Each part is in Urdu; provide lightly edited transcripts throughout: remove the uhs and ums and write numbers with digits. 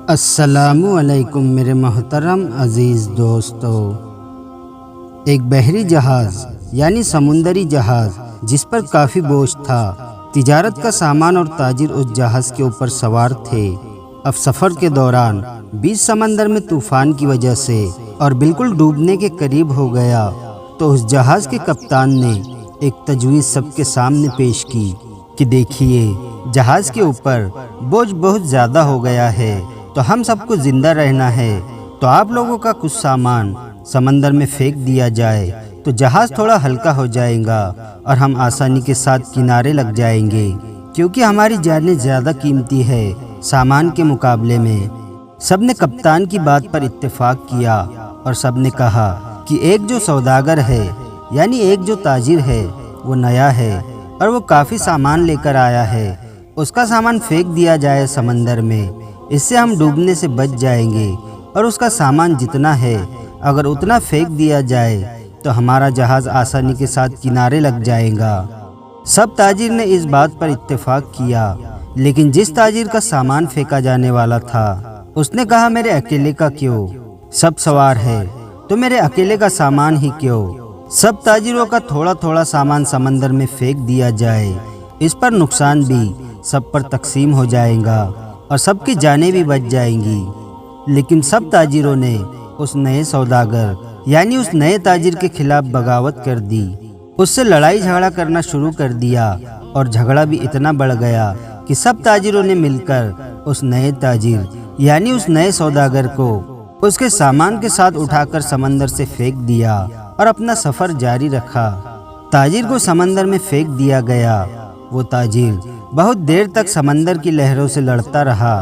السلام علیکم میرے محترم عزیز دوستو۔ ایک بحری جہاز یعنی سمندری جہاز جس پر کافی بوجھ تھا، تجارت کا سامان اور تاجر اس جہاز کے اوپر سوار تھے۔ اب سفر کے دوران بیچ سمندر میں طوفان کی وجہ سے اور بالکل ڈوبنے کے قریب ہو گیا تو اس جہاز کے کپتان نے ایک تجویز سب کے سامنے پیش کی کہ دیکھیے، جہاز کے اوپر بوجھ بہت زیادہ ہو گیا ہے، تو ہم سب کو زندہ رہنا ہے تو آپ لوگوں کا کچھ سامان سمندر میں پھینک دیا جائے تو جہاز تھوڑا ہلکا ہو جائے گا اور ہم آسانی کے ساتھ کنارے لگ جائیں گے، کیونکہ ہماری جانیں زیادہ قیمتی ہے سامان کے مقابلے میں۔ سب نے کپتان کی بات پر اتفاق کیا اور سب نے کہا کہ ایک جو سوداگر ہے یعنی ایک جو تاجر ہے وہ نیا ہے اور وہ کافی سامان لے کر آیا ہے، اس کا سامان پھینک دیا جائے سمندر میں، اس سے ہم ڈوبنے سے بچ جائیں گے، اور اس کا سامان جتنا ہے اگر اتنا پھینک دیا جائے تو ہمارا جہاز آسانی کے ساتھ کنارے لگ جائے گا۔ سب تاجر نے اس بات پر اتفاق کیا، لیکن جس تاجر کا سامان پھینکا جانے والا تھا اس نے کہا میرے اکیلے کا کیوں، سب سوار ہے تو میرے اکیلے کا سامان ہی کیوں، سب تاجروں کا تھوڑا تھوڑا سامان سمندر میں پھینک دیا جائے، اس پر نقصان بھی سب پر تقسیم ہو جائے گا اور سب کی جانیں بھی بچ جائیں گی۔ لیکن سب تاجروں نے اس نئے سوداگر یعنی اس نئے تاجر کے خلاف بغاوت کر دی، اس سے لڑائی جھگڑا کرنا شروع کر دیا، اور جھگڑا بھی اتنا بڑھ گیا کہ سب تاجروں نے مل کر اس نئے تاجر یعنی اس نئے سوداگر کو اس کے سامان کے ساتھ اٹھا کر سمندر سے پھینک دیا اور اپنا سفر جاری رکھا۔ تاجر کو سمندر میں پھینک دیا گیا، وہ تاجر بہت دیر تک سمندر کی لہروں سے لڑتا رہا،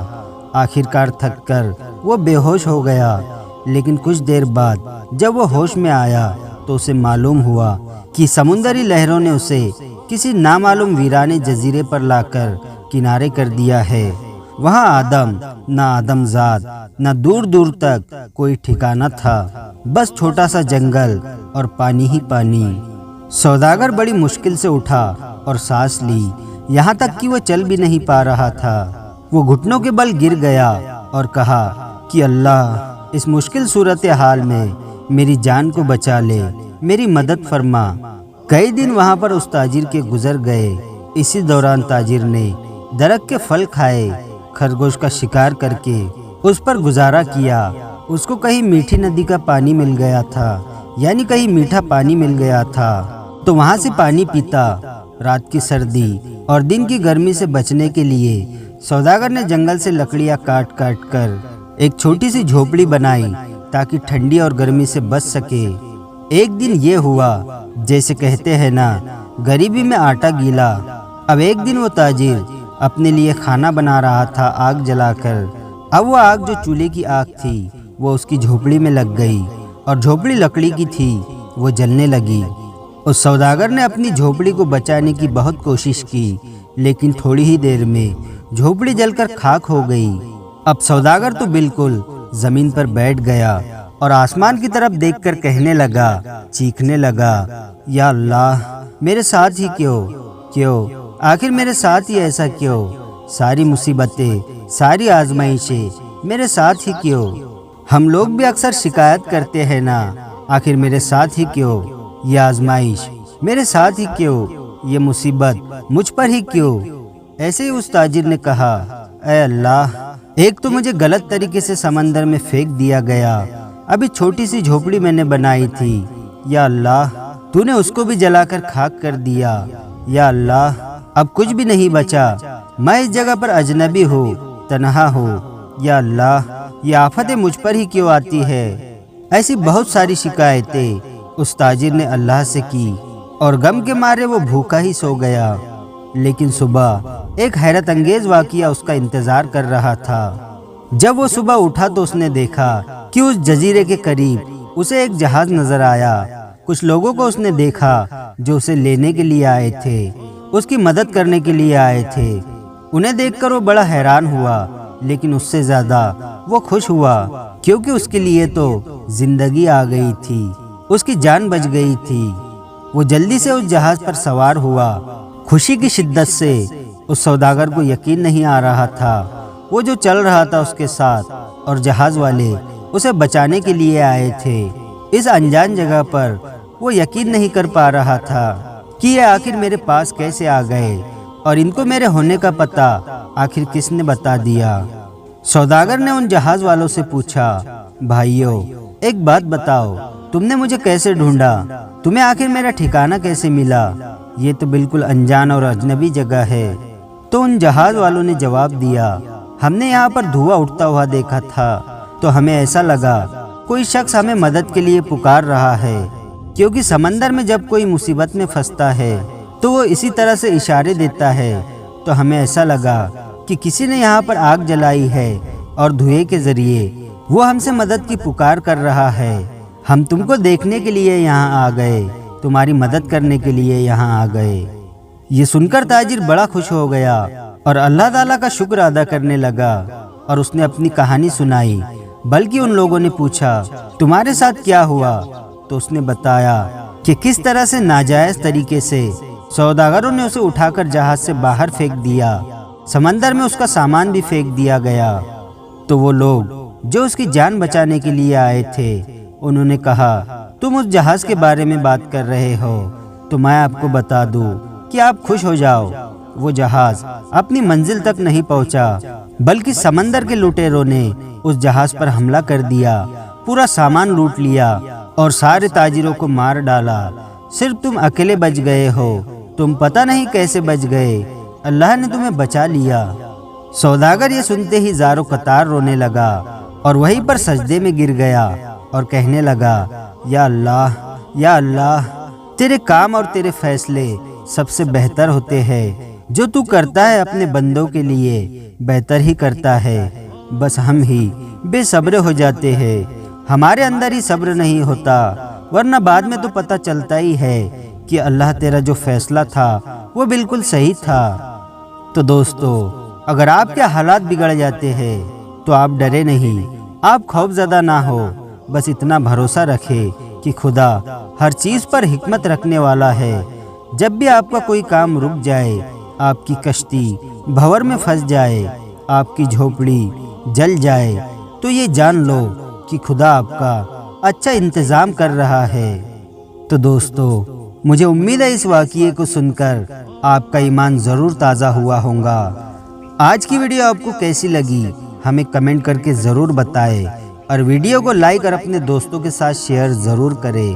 آخرکار تھک کر وہ بے ہوش ہو گیا۔ لیکن کچھ دیر بعد جب وہ ہوش میں آیا تو اسے معلوم ہوا کہ سمندری لہروں نے اسے کسی نامعلوم ویرانے جزیرے پر لا کر کنارے کر دیا ہے۔ وہاں نہ آدم ذات نہ دور دور تک کوئی ٹھکانہ تھا، بس چھوٹا سا جنگل اور پانی ہی پانی۔ سوداگر بڑی مشکل سے اٹھا اور سانس لی، یہاں تک کہ وہ چل بھی نہیں پا رہا تھا۔ وہ گھٹنوں کے بل گر گیا اور کہا کہ اللہ، اس مشکل صورتحال میں میری جان کو بچا لے، میری مدد فرما۔ کئی دن وہاں پر اس تاجر کے گزر گئے، اسی دوران تاجر نے درخت کے پھل کھائے، خرگوش کا شکار کر کے اس پر گزارا کیا۔ اس کو کہیں میٹھی ندی کا پانی مل گیا تھا یعنی کہیں میٹھا پانی مل گیا تھا تو وہاں سے پانی پیتا۔ رات کی سردی اور دن کی گرمی سے بچنے کے لیے سوداگر نے جنگل سے لکڑیاں کاٹ کاٹ کر ایک چھوٹی سی جھوپڑی بنائی تاکہ ٹھنڈی اور گرمی سے بچ سکے۔ ایک دن یہ ہوا جیسے کہتے ہیں نا، غریبی میں آٹا گیلا۔ اب ایک دن وہ تاجر اپنے لیے کھانا بنا رہا تھا آگ جلا کر۔ اب وہ آگ جو چولہے کی آگ تھی وہ اس کی جھوپڑی میں لگ گئی، اور جھوپڑی لکڑی کی تھی، وہ جلنے لگی۔ اس سوداگر نے اپنی جھوپڑی کو بچانے کی بہت کوشش کی، لیکن تھوڑی ہی دیر میں جھوپڑی جل کر خاک ہو گئی۔ اب سوداگر تو بالکل زمین پر بیٹھ گیا اور آسمان کی طرف دیکھ کر کہنے لگا، چیخنے لگا، یا اللہ، میرے ساتھ ہی کیوں آخر میرے ساتھ ہی ایسا کیوں؟ ساری مصیبتیں، ساری آزمائشیں میرے ساتھ ہی کیوں؟ ہم لوگ بھی اکثر شکایت کرتے ہیں نا، آخر میرے ساتھ ہی کیوں؟ یہ آزمائش میرے ساتھ ہی کیوں؟ یہ مصیبت مجھ پر ہی کیوں؟ ایسے ہی اس تاجر نے کہا، اے اللہ، ایک تو مجھے غلط طریقے سے سمندر میں پھینک دیا گیا، ابھی چھوٹی سی جھوپڑی میں نے بنائی تھی، یا اللہ، تو نے اس کو بھی جلا کر خاک کر دیا۔ یا اللہ، اب کچھ بھی نہیں بچا، میں اس جگہ پر اجنبی ہوں، تنہا ہوں، یا اللہ، یہ آفتیں مجھ پر ہی کیوں آتی ہے؟ ایسی بہت ساری شکایتیں اس تاجر نے اللہ سے کی، اور غم کے مارے وہ بھوکا ہی سو گیا۔ لیکن صبح ایک حیرت انگیز واقعہ اس کا انتظار کر رہا تھا۔ جب وہ صبح اٹھا تو اس نے دیکھا کہ اس جزیرے کے قریب اسے ایک جہاز نظر آیا۔ کچھ لوگوں کو اس نے دیکھا جو اسے لینے کے لیے آئے تھے، اس کی مدد کرنے کے لیے آئے تھے۔ انہیں دیکھ کر وہ بڑا حیران ہوا، لیکن اس سے زیادہ وہ خوش ہوا، کیونکہ اس کے لیے تو زندگی آ گئی تھی، اس کی جان بچ گئی تھی۔ وہ جلدی سے اس جہاز پر سوار ہوا۔ خوشی کی شدت سے اس سوداگر کو یقین نہیں آ رہا تھا وہ جو چل رہا تھا اس کے ساتھ، اور جہاز والے اسے بچانے کے لیے آئے تھے۔ اس انجان جگہ پر وہ یقین نہیں کر پا رہا تھا کہ یہ آخر میرے پاس کیسے آ گئے، اور ان کو میرے ہونے کا پتہ آخر کس نے بتا دیا۔ سوداگر نے ان جہاز والوں سے پوچھا، بھائیو ایک بات بتاؤ، تم نے مجھے کیسے ڈھونڈا؟ تمہیں آخر میرا ٹھکانہ کیسے ملا؟ یہ تو بالکل انجان اور اجنبی جگہ ہے۔ تو ان جہاز والوں نے جواب دیا، ہم نے یہاں پر دھواں اٹھتا ہوا دیکھا تھا، تو ہمیں ایسا لگا کوئی شخص ہمیں مدد کے لیے پکار رہا ہے، کیونکہ سمندر میں جب کوئی مصیبت میں پھنستا ہے تو وہ اسی طرح سے اشارے دیتا ہے، تو ہمیں ایسا لگا کہ کسی نے یہاں پر آگ جلائی ہے اور دھوئے کے ذریعے وہ ہم سے مدد کی پکار کر رہا ہے۔ ہم تم کو دیکھنے کے لیے یہاں آ گئے، تمہاری مدد کرنے کے لیے یہاں آ گئے۔ یہ سن کر تاجر بڑا خوش ہو گیا اور اللہ تعالیٰ کا شکر ادا کرنے لگا، اور اس نے اپنی کہانی سنائی۔ بلکہ ان لوگوں نے پوچھا، تمہارے ساتھ کیا ہوا؟ تو اس نے بتایا کہ کس طرح سے ناجائز طریقے سے سوداگروں نے اسے اٹھا کر جہاز سے باہر پھینک دیا، سمندر میں اس کا سامان بھی پھینک دیا گیا۔ تو وہ لوگ جو اس کی جان بچانے کے لیے آئے تھے، انہوں نے کہا، تم اس جہاز کے بارے میں بات کر رہے ہو، تو میں آپ کو بتا دوں کہ آپ خوش ہو جاؤ۔ وہ جہاز اپنی منزل تک نہیں پہنچا، بلکہ سمندر کے لٹیروں نے اس جہاز پر حملہ کر دیا، پورا سامان لوٹ لیا اور سارے تاجروں کو مار ڈالا۔ صرف تم اکیلے بچ گئے ہو، تم پتہ نہیں کیسے بچ گئے، اللہ نے تمہیں بچا لیا۔ سوداگر یہ سنتے ہی زار و قطار رونے لگا اور وہیں پر سجدے میں گر گیا اور کہنے لگا، یا اللہ، یا اللہ، تیرے کام اور تیرے فیصلے سب سے بہتر ہوتے ہیں، جو تو کرتا ہے اپنے بندوں کے لیے بہتر ہی کرتا ہے۔ بس ہم ہی بے صبر ہو جاتے ہیں، ہمارے اندر ہی صبر نہیں ہوتا، ورنہ بعد میں تو پتہ چلتا ہی ہے کہ اللہ تیرا جو فیصلہ تھا وہ بالکل صحیح تھا۔ تو دوستو، اگر آپ کے حالات بگڑ جاتے ہیں تو آپ ڈرے نہیں، آپ خوف زدہ نہ ہو، بس اتنا بھروسہ رکھے کہ خدا ہر چیز پر حکمت رکھنے والا ہے۔ جب بھی آپ کا کوئی کام رک جائے، آپ کی کشتی بھور میں پھنس جائے، آپ کی جھوپڑی جل جائے، تو یہ جان لو کہ خدا آپ کا اچھا انتظام کر رہا ہے۔ تو دوستو، مجھے امید ہے اس واقعے کو سن کر آپ کا ایمان ضرور تازہ ہوا ہوگا۔ آج کی ویڈیو آپ کو کیسی لگی ہمیں کمنٹ کر کے ضرور بتائیں، اور ویڈیو کو لائک اور اپنے دوستوں کے ساتھ شیئر ضرور کریں۔